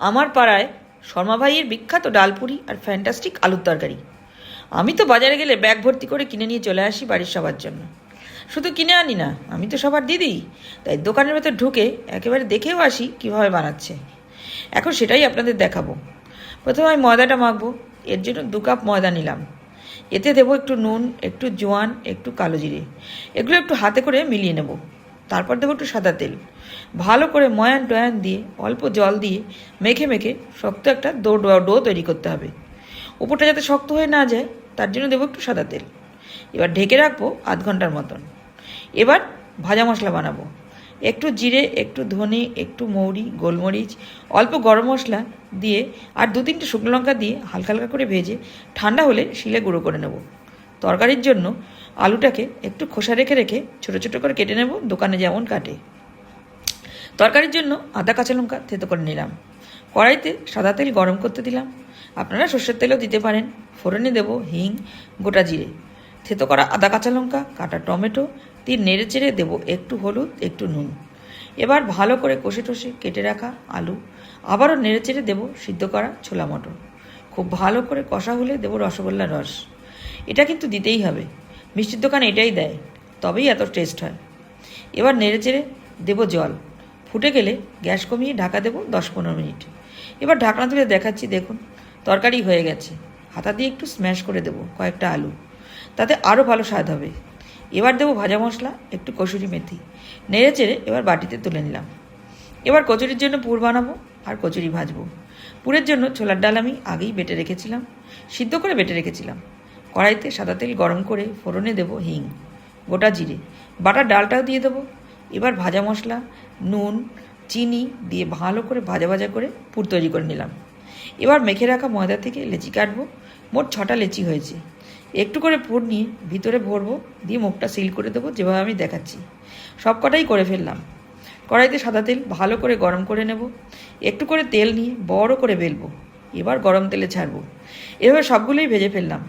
আমার পাড়ায় শর্মা ভাইয়ের বিখ্যাত ডালপুরি আর ফ্যান্টাস্টিক আলুর তরকারি। আমি তো বাজারে গেলে ব্যাগ ভর্তি করে কিনে নিয়ে চলে আসি বাড়ির সবার জন্য। শুধু কিনে আনি না, আমি তো সবার দিদি, তাই দোকানের ভেতর ঢুকে একেবারে দেখেও আসি কীভাবে বানাচ্ছে। এখন সেটাই আপনাদের দেখাবো। প্রথমে আমি ময়দাটা মাখবো। এর জন্য 2 কাপ ময়দা নিলাম। এতে দেবো একটু নুন, একটু জোয়ান, একটু কালো জিরে। এগুলো একটু হাতে করে মিলিয়ে নেব। তারপর দেবো একটু সাদা তেল। ভালো করে ময়ান টয়ান দিয়ে অল্প জল দিয়ে মেখে মেখে শক্ত একটা ডো তৈরি করতে হবে। উপরটা যাতে শক্ত হয়ে না যায় তার জন্য দেবো একটু সাদা তেল। এবার ঢেকে রাখবো আধ ঘন্টার মতন। এবার ভাজা মশলা বানাবো। একটু জিরে, একটু ধনে, একটু মৌরি, গোলমরিচ, অল্প গরম মশলা দিয়ে আর 2-3টে শুকনো লঙ্কা দিয়ে হালকা হালকা করে ভেজে ঠান্ডা হলে শিলে গুঁড়ো করে নেব। তরকারির জন্য আলুটাকে একটু খোসা রেখে রেখে ছোটো ছোটো করে কেটে নেব, দোকানে যেমন কাটে। তরকারির জন্য আদা কাঁচা লঙ্কা থেতো করে নিলাম। কড়াইতে সাদা তেল গরম করতে দিলাম। আপনারা সর্ষের তেলও দিতে পারেন। ফোড়নে দেব হিং, গোটা জিরে, থেতো করা আদা কাঁচা লঙ্কা, কাটা টমেটো দিয়ে নেড়ে চেড়ে দেবো একটু হলুদ, একটু নুন। এবার ভালো করে কষে টষে কেটে রাখা আলু, আবারও নেড়ে চেড়ে দেবো সিদ্ধ করা ছোলা মটর। খুব ভালো করে কষা হলে দেবো রসগোল্লার রস। এটা কিন্তু দিতেই হবে, মিষ্টির দোকানে এটাই দেয়, তবেই এত টেস্ট হয়। এবার নেড়ে চেড়ে দেবো জল। ফুটে গেলে গ্যাস কমিয়ে ঢাকা দেবো 10-15 মিনিট। এবার ঢাকনা তুলে দেখাচ্ছি, দেখুন তরকারি হয়ে গেছে। হাতা দিয়ে একটু স্ম্যাশ করে দেবো কয়েকটা আলু, তাতে আরও ভালো স্বাদ হবে। এবার দেবো ভাজা মশলা, একটু কসুরি মেথি। নেড়ে চেড়ে এবার বাটিতে তুলে নিলাম। এবার কচুরির জন্য পুর বানাবো আর কচুরি ভাজবো। পুরের জন্য ছোলার ডাল আমি আগেই বেটে রেখেছিলাম, সিদ্ধ করে বেটে রেখেছিলাম। কড়াইতে সাদা তেল গরম করে ফোড়নে দেবো হিং, গোটা জিরে, বাটা ডালটাও দিয়ে দেবো। এবার ভাজা মশলা, নুন, চিনি দিয়ে ভালো করে ভাজা ভাজা করে পুর তৈরি করে নিলাম। এবার মেখে রাখা ময়দা থেকে লেচি কাটবো। মোট 6টা লেচি হয়েছে। একটু করে পুর নিয়ে ভিতরে ভরবো, দিয়ে মুখটা সিল করে দেবো যেভাবে আমি দেখাচ্ছি। সব কটাই করে ফেললাম। কড়াইতে সাদা তেল ভালো করে গরম করে নেব। একটু করে তেল নিয়ে বড় করে বেলবো। এবার গরম তেলে ছাড়বো। এভাবে সবগুলোই ভেজে ফেললাম।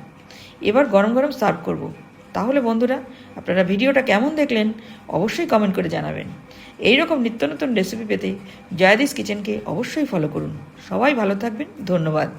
এবার গরম গরম সার্ভ করব। তাহলে বন্ধুরা, আপনারা ভিডিওটা কেমন দেখলেন অবশ্যই কমেন্ট করে জানাবেন। এইরকম নিত্য নতুন রেসিপি পেতে জয়াদিস কিচেনকে অবশ্যই ফলো করুন। সবাই ভালো থাকবেন, ধন্যবাদ।